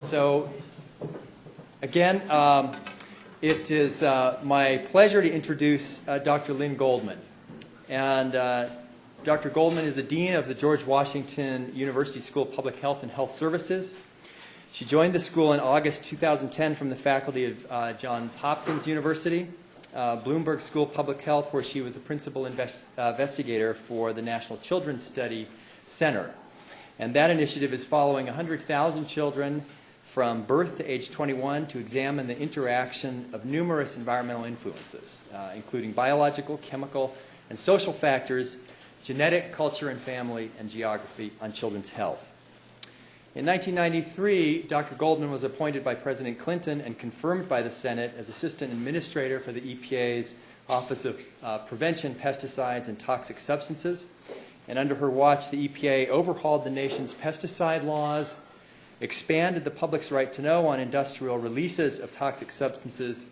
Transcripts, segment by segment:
So, again, it is my pleasure to introduce Dr. Lynn Goldman. And Dr. Goldman is the Dean of the George Washington University School of Public Health and Health Services. She joined the school in August 2010 from the faculty of Johns Hopkins University, Bloomberg School of Public Health, where she was a principal investigator for the National Children's Study Center. And that initiative is following 100,000 children from birth to age 21 to examine the interaction of numerous environmental influences, including biological, chemical, and social factors, genetic, culture and family, and geography on children's health. In 1993, Dr. Goldman was appointed by President Clinton and confirmed by the Senate as Assistant Administrator for the EPA's Office of Prevention, Pesticides, and Toxic Substances. And under her watch, the EPA overhauled the nation's pesticide laws, expanded the public's right to know on industrial releases of toxic substances,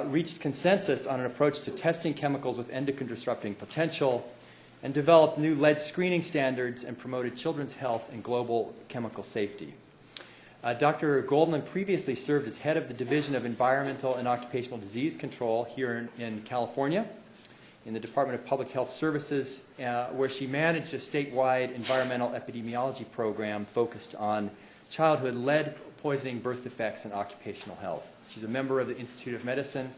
reached consensus on an approach to testing chemicals with endocrine-disrupting potential, and developed new lead screening standards and promoted children's health and global chemical safety. Dr. Goldman previously served as head of the Division of Environmental and Occupational Disease Control here in California, in the Department of Public Health Services, where she managed a statewide environmental epidemiology program focused on childhood lead poisoning, birth defects, and occupational health. She's a member of the Institute of Medicine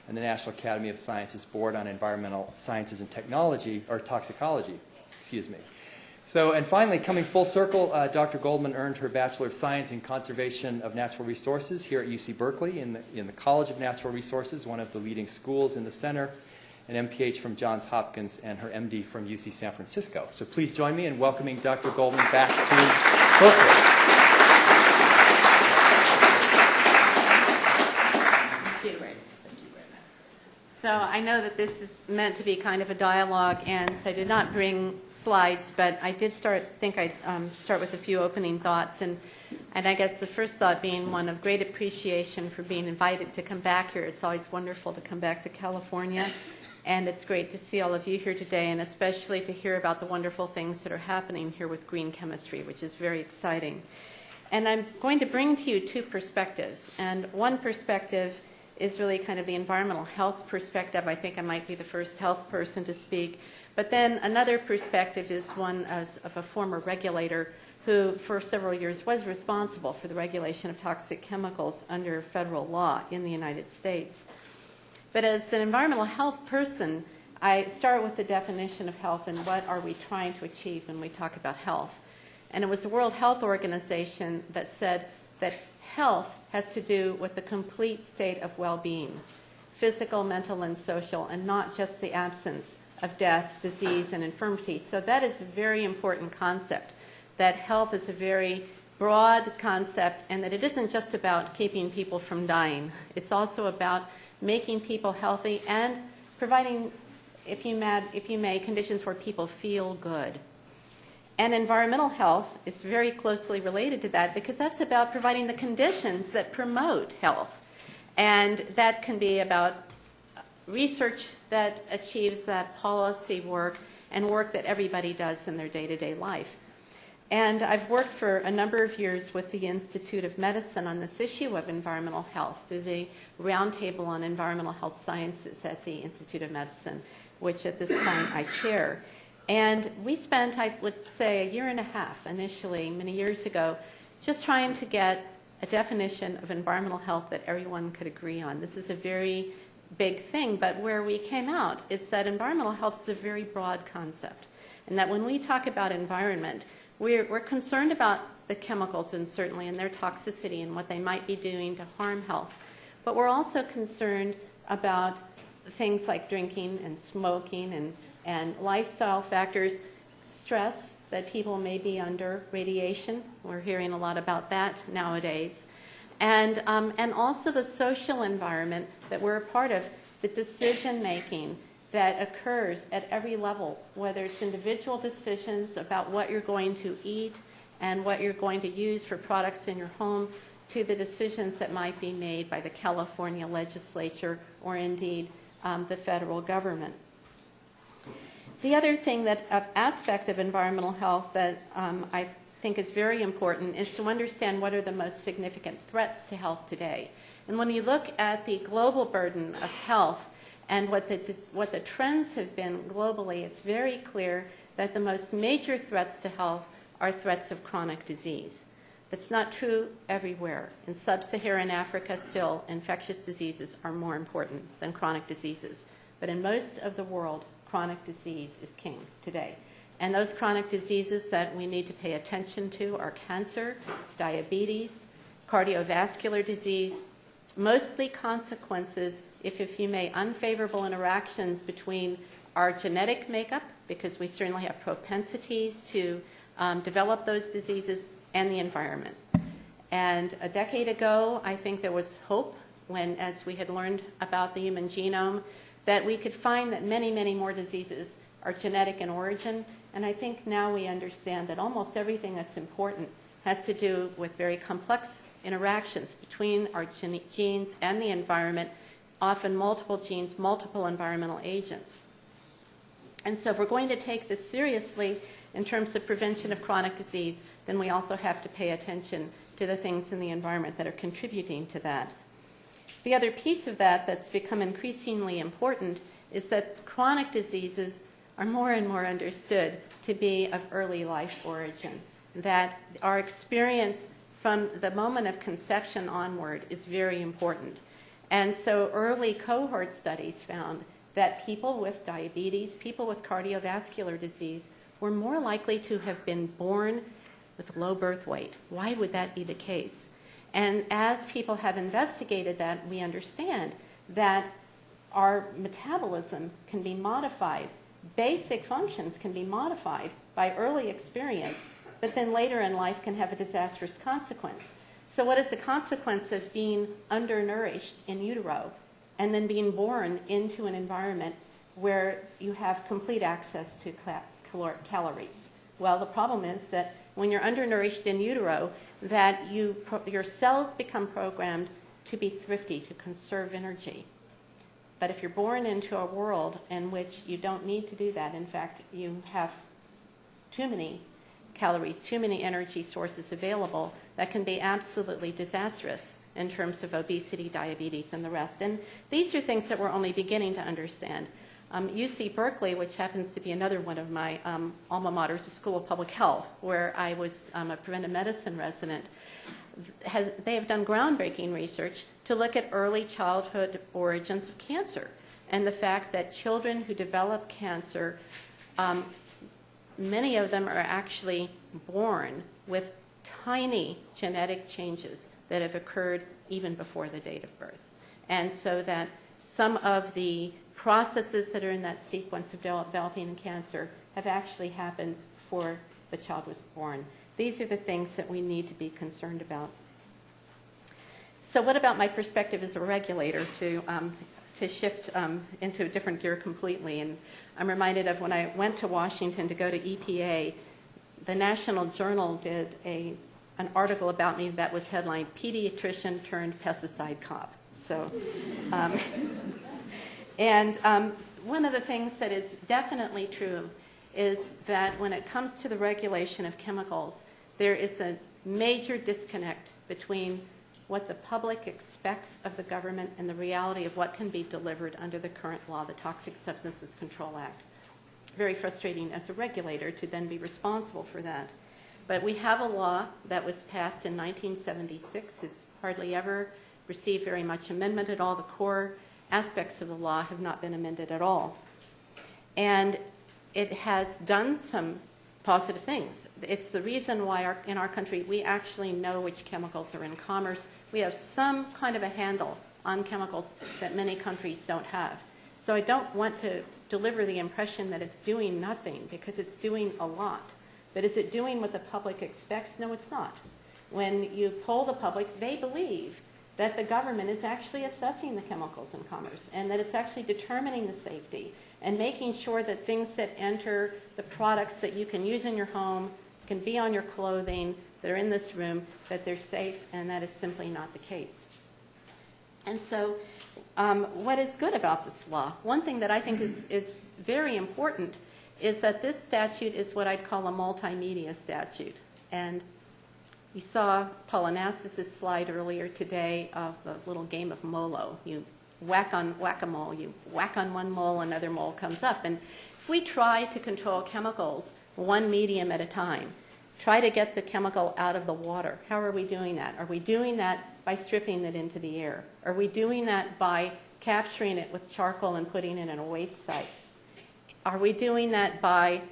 and the National Academy of Sciences Board on Environmental Sciences and Technology, or Toxicology, excuse me. So, and finally, coming full circle, Dr. Goldman earned her Bachelor of Science in Conservation of Natural Resources here at UC Berkeley in the College of Natural Resources, one of the leading schools in the center, an MPH from Johns Hopkins, and her MD from UC San Francisco. So please join me in welcoming Dr. Goldman back to Berkeley. So I know that this is meant to be kind of a dialogue, and so I did not bring slides, but I did start with a few opening thoughts, and I guess the first thought being one of great appreciation for being invited to come back here. It's always wonderful to come back to California, and it's great to see all of you here today, and especially to hear about the wonderful things that are happening here with green chemistry, which is very exciting. And I'm going to bring to you two perspectives, and one perspective is really kind of the environmental health perspective. I think I might be the first health person to speak. But then another perspective is one of a former regulator who for several years was responsible for the regulation of toxic chemicals under federal law in the United States. But as an environmental health person, I start with the definition of health and what are we trying to achieve when we talk about health. And it was the World Health Organization that said that health has to do with the complete state of well-being, physical, mental, and social, and not just the absence of death, disease, and infirmity. So that is a very important concept, that health is a very broad concept, and that it isn't just about keeping people from dying. It's also about making people healthy and providing, if you may, conditions where people feel good. And environmental health is very closely related to that because that's about providing the conditions that promote health. And that can be about research that achieves that policy work and work that everybody does in their day-to-day life. And I've worked for a number of years with the Institute of Medicine on this issue of environmental health through the Roundtable on Environmental Health Sciences at the Institute of Medicine, which at this point I chair. And we spent, I would say, a year and a half initially, many years ago, just trying to get a definition of environmental health that everyone could agree on. This is a very big thing, but where we came out is that environmental health is a very broad concept. And that when we talk about environment, we're concerned about the chemicals and certainly in their toxicity and what they might be doing to harm health. But we're also concerned about things like drinking and smoking and lifestyle factors, stress that people may be under, radiation. We're hearing a lot about that nowadays. And also the social environment that we're a part of, the decision-making that occurs at every level, whether it's individual decisions about what you're going to eat and what you're going to use for products in your home, to the decisions that might be made by the California legislature or indeed the federal government. The other thing aspect of environmental health that I think is very important is to understand what are the most significant threats to health today. And when you look at the global burden of health and what the trends have been globally, it's very clear that the most major threats to health are threats of chronic disease. That's not true everywhere. In sub-Saharan Africa, still, infectious diseases are more important than chronic diseases. But in most of the world, chronic disease is king today. And those chronic diseases that we need to pay attention to are cancer, diabetes, cardiovascular disease, mostly consequences, if you may, unfavorable interactions between our genetic makeup, because we certainly have propensities to develop those diseases, and the environment. And a decade ago, I think there was hope when, as we had learned about the human genome, that we could find that many, many more diseases are genetic in origin. And I think now we understand that almost everything that's important has to do with very complex interactions between our genes and the environment, often multiple genes, multiple environmental agents. And so if we're going to take this seriously in terms of prevention of chronic disease, then we also have to pay attention to the things in the environment that are contributing to that. The other piece of that that's become increasingly important is that chronic diseases are more and more understood to be of early life origin, that our experience from the moment of conception onward is very important. And so early cohort studies found that people with diabetes, people with cardiovascular disease, were more likely to have been born with low birth weight. Why would that be the case? And as people have investigated that, we understand that our metabolism can be modified. Basic functions can be modified by early experience that then later in life can have a disastrous consequence. So what is the consequence of being undernourished in utero and then being born into an environment where you have complete access to calories? Well, the problem is that when you're undernourished in utero, that your cells become programmed to be thrifty, to conserve energy. But if you're born into a world in which you don't need to do that, in fact, you have too many calories, too many energy sources available, that can be absolutely disastrous in terms of obesity, diabetes, and the rest. And these are things that we're only beginning to understand. UC Berkeley, which happens to be another one of my alma maters, the School of Public Health, where I was a preventive medicine resident, they have done groundbreaking research to look at early childhood origins of cancer and the fact that children who develop cancer, many of them are actually born with tiny genetic changes that have occurred even before the date of birth. And so that some of the processes that are in that sequence of developing cancer have actually happened before the child was born. These are the things that we need to be concerned about. So what about my perspective as a regulator to shift into a different gear completely? And I'm reminded of when I went to Washington to go to EPA, the National Journal did an article about me that was headlined, "Pediatrician turned pesticide cop." So, one of the things that is definitely true is that when it comes to the regulation of chemicals, there is a major disconnect between what the public expects of the government and the reality of what can be delivered under the current law, the Toxic Substances Control Act. Very frustrating as a regulator to then be responsible for that. But we have a law that was passed in 1976, has hardly ever received very much amendment at all. The core aspects of the law have not been amended at all. And it has done some positive things. It's the reason why in our country we actually know which chemicals are in commerce. We have some kind of a handle on chemicals that many countries don't have. So I don't want to deliver the impression that it's doing nothing, because it's doing a lot. But is it doing what the public expects? No, it's not. When you poll the public, they believe that the government is actually assessing the chemicals in commerce and that it's actually determining the safety and making sure that things that enter the products that you can use in your home, can be on your clothing, that are in this room, that they're safe, and that is simply not the case. And so what is good about this law? One thing that I think is very important is that this statute is what I'd call a multimedia statute. And you saw Polynasis' slide earlier today of the little game of Molo. You whack-a-mole, you whack on one mole, another mole comes up. And if we try to control chemicals one medium at a time, try to get the chemical out of the water, how are we doing that? Are we doing that by stripping it into the air? Are we doing that by capturing it with charcoal and putting it in a waste site? Are we doing that by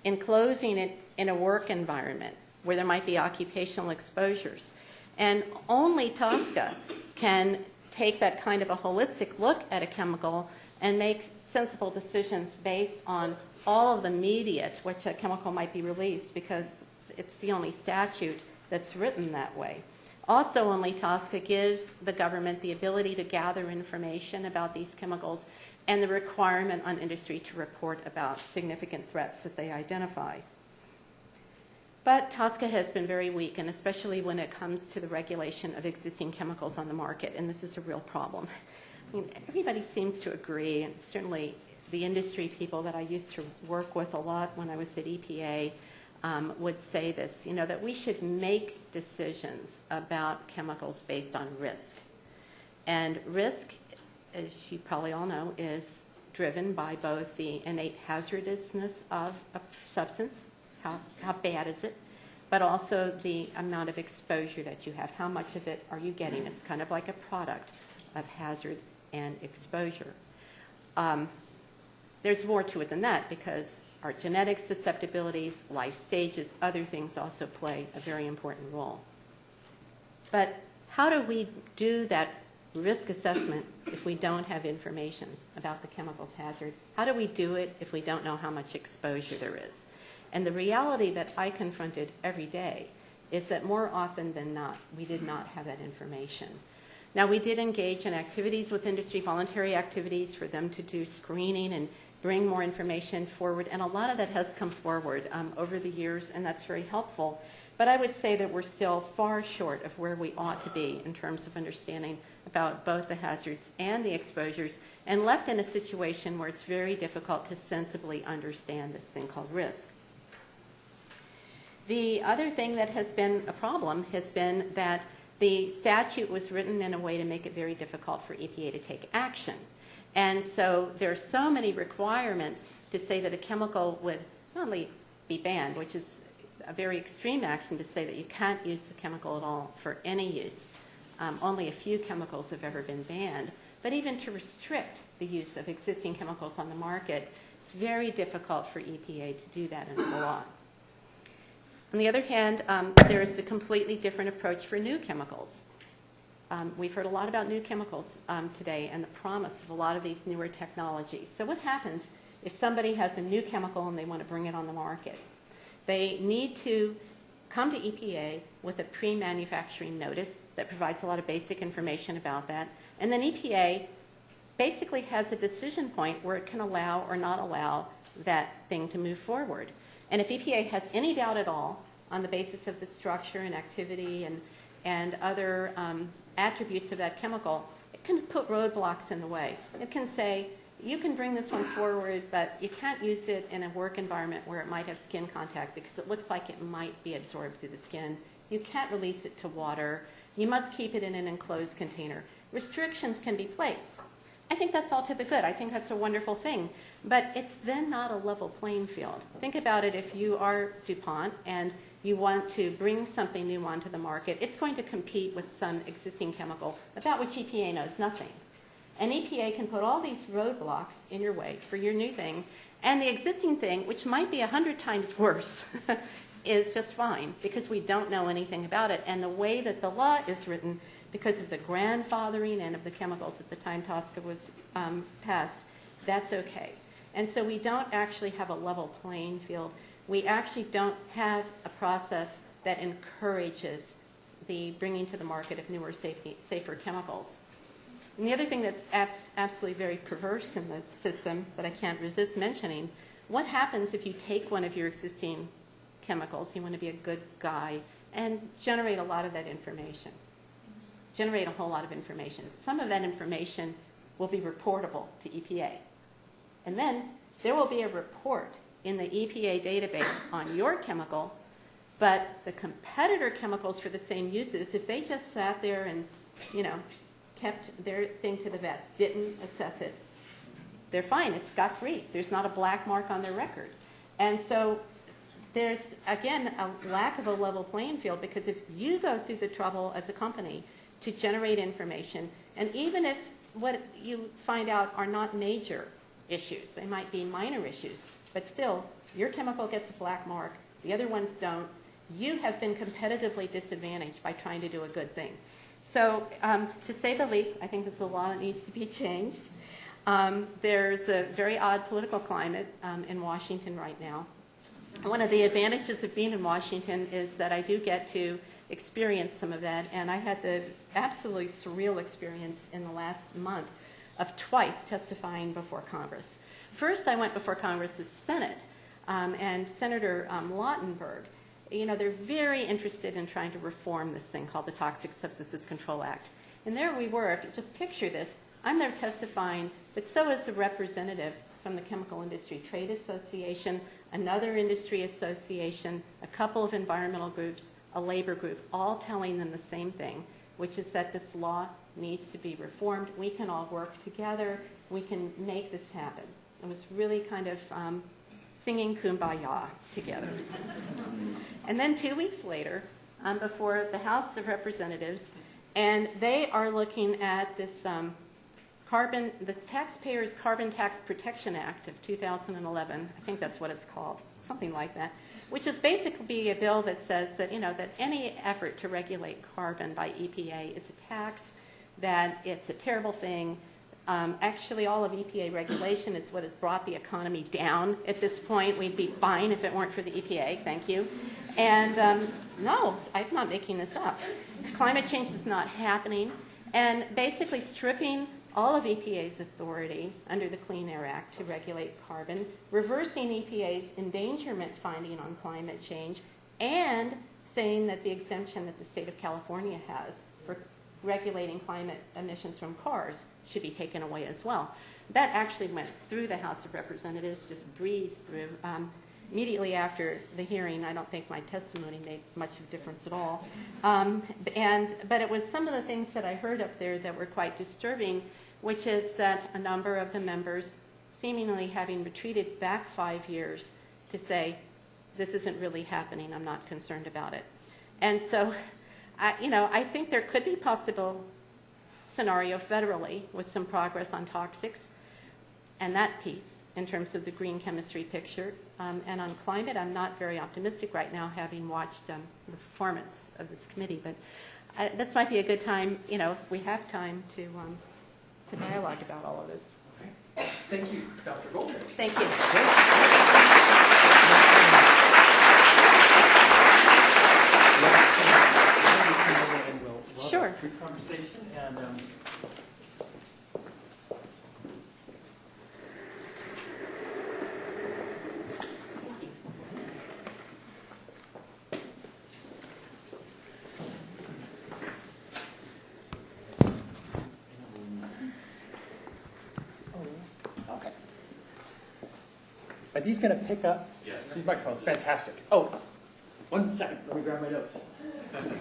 enclosing it in a work environment where there might be occupational exposures? And only TSCA can take that kind of a holistic look at a chemical and make sensible decisions based on all of the media to which a chemical might be released, because it's the only statute that's written that way. Also, only TSCA gives the government the ability to gather information about these chemicals and the requirement on industry to report about significant threats that they identify. But TSCA has been very weak, and especially when it comes to the regulation of existing chemicals on the market, and this is a real problem. I mean, everybody seems to agree, and certainly the industry people that I used to work with a lot when I was at EPA would say this, that we should make decisions about chemicals based on risk. And risk, as you probably all know, is driven by both the innate hazardousness of a substance, how bad is it, but also the amount of exposure that you have. How much of it are you getting? It's kind of like a product of hazard and exposure. There's more to it than that, because our genetic susceptibilities, life stages, other things also play a very important role. But how do we do that risk assessment if we don't have information about the chemical's hazard? How do we do it if we don't know how much exposure there is? And the reality that I confronted every day is that more often than not, we did not have that information. Now, we did engage in activities with industry, voluntary activities for them to do screening and bring more information forward, and a lot of that has come forward over the years, and that's very helpful. But I would say that we're still far short of where we ought to be in terms of understanding about both the hazards and the exposures, and left in a situation where it's very difficult to sensibly understand this thing called risk. The other thing that has been a problem has been that the statute was written in a way to make it very difficult for EPA to take action. And so there are so many requirements to say that a chemical would not only be banned, which is a very extreme action to say that you can't use the chemical at all for any use. Only a few chemicals have ever been banned. But even to restrict the use of existing chemicals on the market, it's very difficult for EPA to do that in the law. On the other hand, there is a completely different approach for new chemicals. We've heard a lot about new chemicals today and the promise of a lot of these newer technologies. So what happens if somebody has a new chemical and they want to bring it on the market? They need to come to EPA with a pre-manufacturing notice that provides a lot of basic information about that. And then EPA basically has a decision point where it can allow or not allow that thing to move forward. And if EPA has any doubt at all on the basis of the structure and activity and other attributes of that chemical, it can put roadblocks in the way. It can say, you can bring this one forward, but you can't use it in a work environment where it might have skin contact because it looks like it might be absorbed through the skin. You can't release it to water. You must keep it in an enclosed container. Restrictions can be placed. I think that's all to the good. I think that's a wonderful thing. But it's then not a level playing field. Think about it if you are DuPont and you want to bring something new onto the market. It's going to compete with some existing chemical about which EPA knows nothing. And EPA can put all these roadblocks in your way for your new thing, and the existing thing, which might be 100 times worse, is just fine because we don't know anything about it. And the way that the law is written, because of the grandfathering and of the chemicals at the time TSCA was passed, that's okay. And so we don't actually have a level playing field. We actually don't have a process that encourages the bringing to the market of newer, safer chemicals. And the other thing that's absolutely very perverse in the system that I can't resist mentioning, what happens if you take one of your existing chemicals, you want to be a good guy, and generate a lot of that information? Generate a whole lot of information. Some of that information will be reportable to EPA. And then there will be a report in the EPA database on your chemical But the competitor chemicals for the same uses, if they just sat there and, kept their thing to the vest, didn't assess it, they're fine. It's scot-free. There's not a black mark on their record. And so there's, again, a lack of a level playing field, because if you go through the trouble as a company to generate information, and even if what you find out are not major issues, they might be minor issues, but still, your chemical gets a black mark, the other ones don't, you have been competitively disadvantaged by trying to do a good thing. So, to say the least, I think this is a law that needs to be changed. There's a very odd political climate in Washington right now. One of the advantages of being in Washington is that I do get to experience some of that, and I had the absolutely surreal experience in the last month of twice testifying before Congress. First, I went before Congress's Senate, and Senator Lautenberg, they're very interested in trying to reform this thing called the Toxic Substances Control Act. And there we were. If you just picture this, I'm there testifying, but so is a representative from the Chemical Industry Trade Association, another industry association, a couple of environmental groups, a labor group, all telling them the same thing, which is that this law needs to be reformed. We can all work together. We can make this happen. It was really kind of singing Kumbaya together. And then 2 weeks later, I'm before the House of Representatives, and they are looking at this this Taxpayers Carbon Tax Protection Act of 2011. I think that's what it's called, something like that, which is basically a bill that says that, that any effort to regulate carbon by EPA is a tax, that it's a terrible thing. Actually, all of EPA regulation is what has brought the economy down at this point. We'd be fine if it weren't for the EPA. Thank you. And no, I'm not making this up. Climate change is not happening. And basically stripping all of EPA's authority under the Clean Air Act to regulate carbon, reversing EPA's endangerment finding on climate change, and saying that the exemption that the state of California has for regulating climate emissions from cars should be taken away as well. That actually went through the House of Representatives, just breezed through. Immediately after the hearing, I don't think my testimony made much of a difference at all. But it was some of the things that I heard up there that were quite disturbing, which is that a number of the members, seemingly having retreated back 5 years, to say, this isn't really happening, I'm not concerned about it. And so, I think there could be possible scenario federally with some progress on toxics and that piece in terms of the green chemistry picture. And on climate, I'm not very optimistic right now, having watched the performance of this committee. But this might be a good time, if we have time, to dialogue about all of this. Okay. Thank you, Dr. Goldman. Thank you. Sure. Brief conversation and. Okay. Are these going to pick up? Yes. These microphones, fantastic. Oh, 1 second. Let me grab my notes. Okay.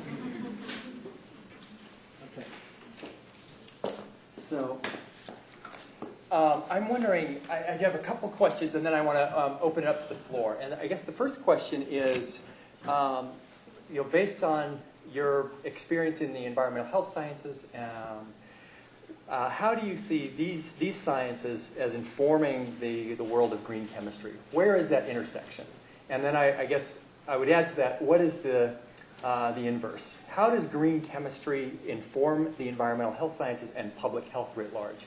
So, I'm wondering, I have a couple questions, and then I want to open it up to the floor. And I guess the first question is, based on your experience in the environmental health sciences, how do you see these sciences as informing the world of green chemistry? Where is that intersection? And then I guess I would add to that, what is the inverse? How does green chemistry inform the environmental health sciences and public health writ large?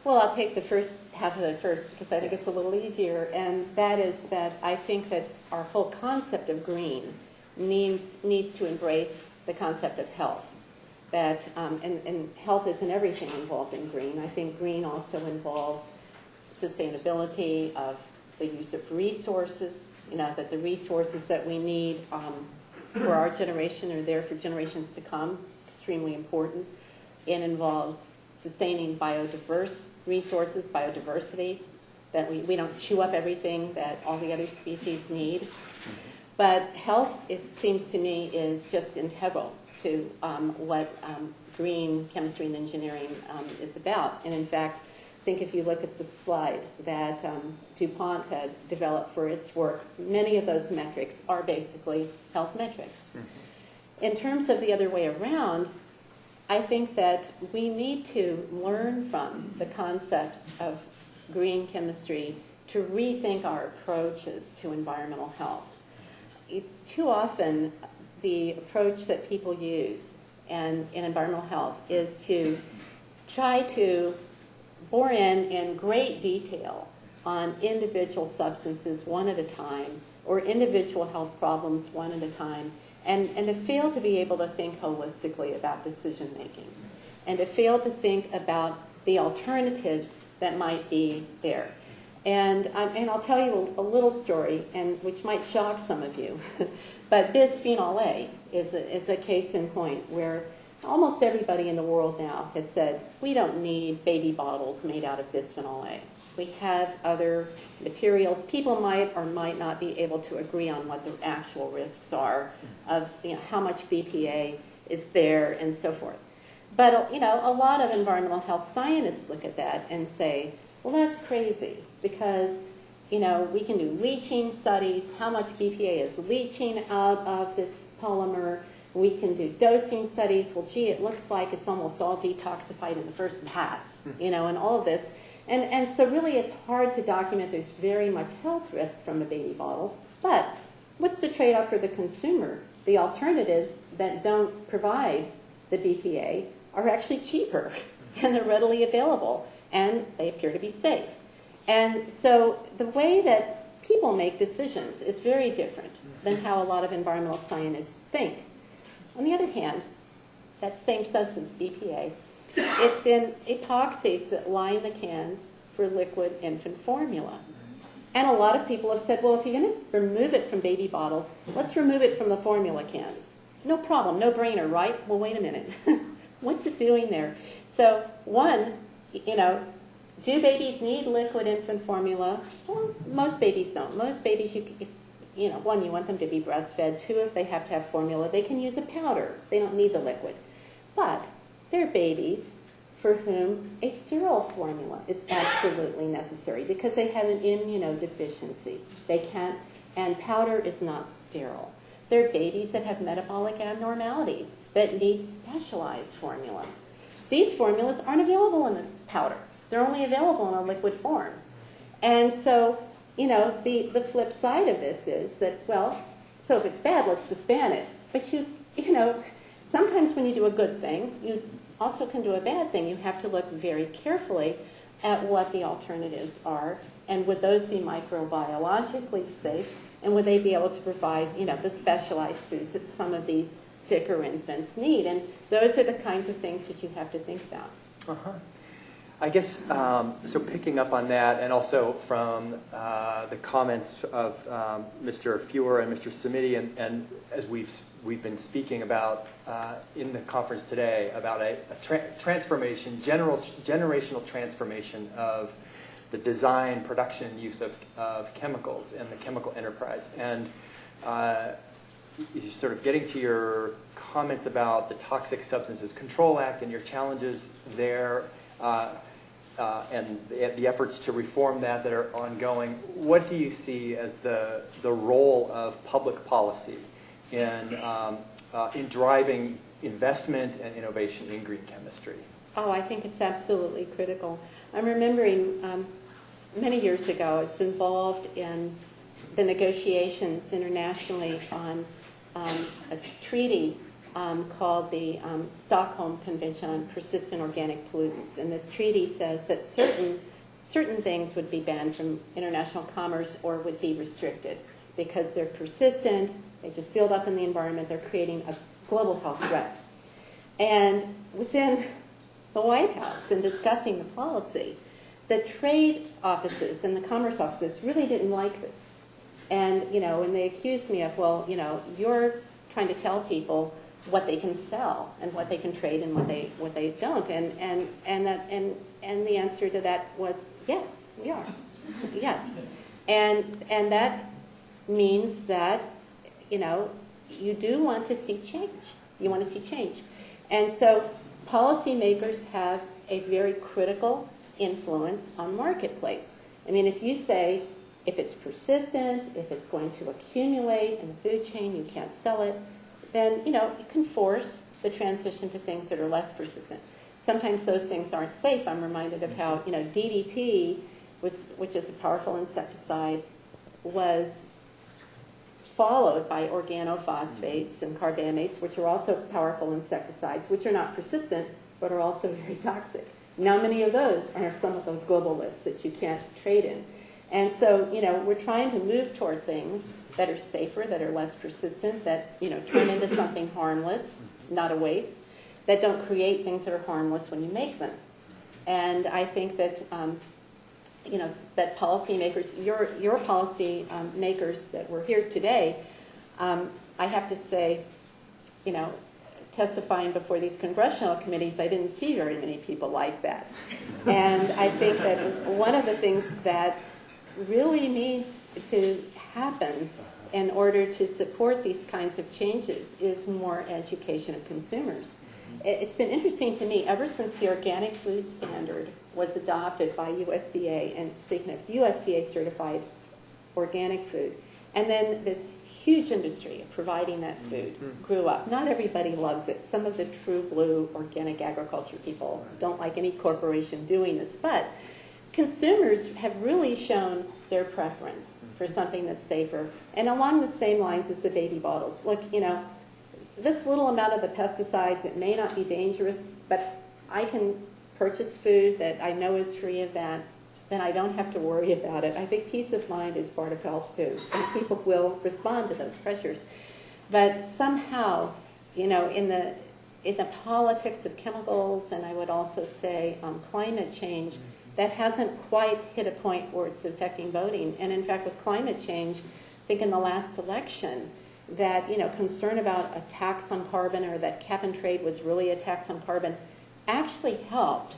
Well, I'll take the first half of it first, because I think it's a little easier, and that is that I think that our whole concept of green needs to embrace the concept of health. That and health isn't everything involved in green. I think green also involves sustainability of the use of resources, that the resources that we need for our generation are there for generations to come, extremely important. It involves sustaining biodiverse resources, biodiversity, that we don't chew up everything that all the other species need. But health, it seems to me, is just integral to what green chemistry and engineering is about. And in fact, I think if you look at the slide that DuPont had developed for its work, many of those metrics are basically health metrics. Mm-hmm. In terms of the other way around, I think that we need to learn from the concepts of green chemistry to rethink our approaches to environmental health. Too often, the approach that people use in environmental health is to try to bore in great detail on individual substances one at a time, or individual health problems one at a time, and to fail to be able to think holistically about decision making, and to fail to think about the alternatives that might be there. And I'll tell you a little story, which might shock some of you, but bisphenol A is a case in point where almost everybody in the world now has said, we don't need baby bottles made out of bisphenol A. We have other materials. People might or might not be able to agree on what the actual risks are of how much BPA is there and so forth. But a lot of environmental health scientists look at that and say, well, that's crazy because we can do leaching studies, how much BPA is leaching out of this polymer. We can do dosing studies. Well, gee, it looks like it's almost all detoxified in the first pass, and all of this. And so really it's hard to document there's very much health risk from a baby bottle. But what's the trade-off for the consumer? The alternatives that don't provide the BPA are actually cheaper, and they're readily available, and they appear to be safe. And so the way that people make decisions is very different than how a lot of environmental scientists think. On the other hand, that same substance, BPA, it's in epoxies that line the cans for liquid infant formula. And a lot of people have said, well, if you're going to remove it from baby bottles, let's remove it from the formula cans. No problem, no brainer, right? Well, wait a minute. What's it doing there? So, one, do babies need liquid infant formula? Well, most babies don't. Most babies, one, you want them to be breastfed. Two, if they have to have formula, they can use a powder. They don't need the liquid. But there are babies for whom a sterile formula is absolutely necessary because they have an immunodeficiency. They can't, and powder is not sterile. There are babies that have metabolic abnormalities that need specialized formulas. These formulas aren't available in a powder. They're only available in a liquid form. And so, the flip side of this is that, well, so if it's bad, let's just ban it. But sometimes when you do a good thing, you also can do a bad thing. You have to look very carefully at what the alternatives are, and would those be microbiologically safe, and would they be able to provide, the specialized foods that some of these sicker infants need? And those are the kinds of things that you have to think about. Uh-huh. I guess, so picking up on that, and also from the comments of Mr. Fewer and Mr. Samiti, and as we've been speaking about in the conference today, about a transformation, generational transformation of the design, production, and use of chemicals and the chemical enterprise. And sort of getting to your comments about the Toxic Substances Control Act and your challenges there, and the efforts to reform that are ongoing, what do you see as the role of public policy in driving investment and innovation in green chemistry? Oh, I think it's absolutely critical. I'm remembering many years ago, I was involved in the negotiations internationally on a treaty called the Stockholm Convention on Persistent Organic Pollutants. And this treaty says that certain things would be banned from international commerce or would be restricted because they're persistent, they just build up in the environment, they're creating a global health threat. And within the White House, in discussing the policy, the trade offices and the commerce offices really didn't like this. And, and they accused me of, well, you're trying to tell people what they can sell and what they can trade and what they don't. And the answer to that was, yes, we are. Yes. And that means that you do want to see change. You want to see change. And so policymakers have a very critical influence on marketplace. I mean, if you say, if it's persistent, if it's going to accumulate in the food chain, you can't sell it, then, you can force the transition to things that are less persistent. Sometimes those things aren't safe. I'm reminded of how, DDT, which is a powerful insecticide, was followed by organophosphates and carbamates, which are also powerful insecticides, which are not persistent, but are also very toxic. Now many of those are some of those global lists that you can't trade in. And so, we're trying to move toward things that are safer, that are less persistent, that, turn into something harmless, not a waste, that don't create things that are harmless when you make them. And I think that, that policymakers, your policy makers that were here today, I have to say, testifying before these congressional committees, I didn't see very many people like that. And I think that one of the things that really needs to happen in order to support these kinds of changes is more education of consumers. It's been interesting to me, ever since the organic food standard was adopted by USDA, and speaking of USDA certified organic food, and then this huge industry of providing that food grew up. Not everybody loves it. Some of the true blue organic agriculture people don't like any corporation doing this, but consumers have really shown their preference for something that's safer. And along the same lines as the baby bottles. Look, this little amount of the pesticides, it may not be dangerous, but I can purchase food that I know is free of that, then I don't have to worry about it. I think peace of mind is part of health too, and people will respond to those pressures. But somehow, in the politics of chemicals, and I would also say climate change, that hasn't quite hit a point where it's affecting voting. And in fact, with climate change, I think in the last election, that concern about a tax on carbon, or that cap and trade was really a tax on carbon, actually helped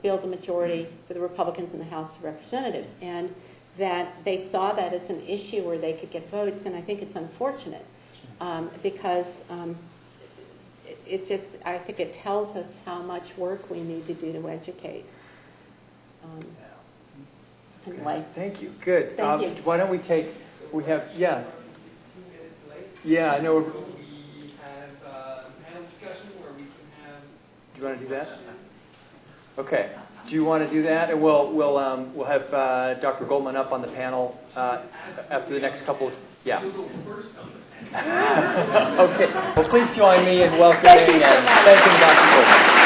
build the majority for the Republicans in the House of Representatives, and that they saw that as an issue where they could get votes. And I think it's unfortunate because I think it tells us how much work we need to do to educate. Anyway. Thank you. Good. Thank you. Why don't we take? We have 2 minutes late. Yeah, I know. So we have a panel discussion where we can have. Do you want to do that? Okay. Do you want to do that? And we'll have Dr. Goldman up on the panel after the next couple of. Yeah. She'll go first on the panel. Okay. Well, please join me in welcoming and thanking Dr. Goldman.